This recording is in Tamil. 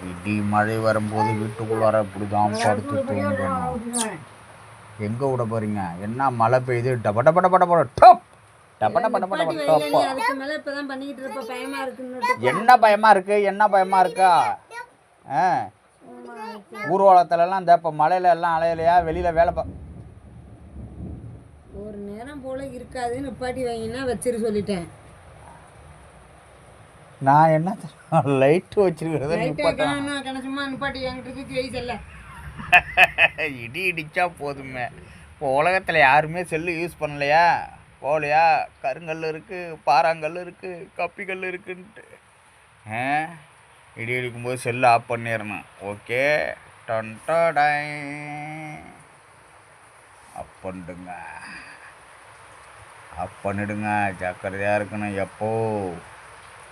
இடி மழை வரும்போது வீட்டுக்குள்ளார இப்படி தான் படுத்து தூங்கணும். எங்கே விட போகிறீங்க? என்ன மழை பெய்யுது, டப டப டப டப டப் டப டப டப டப டப்பா. என்ன பயமாக இருக்குது? என்ன பயமாக இருக்கா? ஊர்வலத்துலலாம் இந்த இப்போ மழையில எல்லாம் அலையிலையா? வெளியில் வேலை ஒரு நேரம் போல இருக்காதுன்னு நிப்பாட்டி வைங்கன்னா வச்சிரு சொல்லிட்டேன். நான் என்ன லைட்டு வச்சிருக்கிறது சும்மா நிப்பாட்டி என்கிட்ட இடி இடிச்சா போதுமே. இப்போ உலகத்தில் யாருமே செல்லு யூஸ் பண்ணலையா? போகலையா? கருங்கல் இருக்குது, பாறாங்கல் இருக்குது, கப்பிக்கல் இருக்குன்ட்டு இடி இடிக்கும்போது செல்லு ஆஃப் பண்ணிடணும். ஓகே, டொன்டோடை ஆஃப் பண்ணிடுங்க, ஆஃப் பண்ணிடுங்க. ஜாக்கிரதையாக இருக்கணும் எப்போ.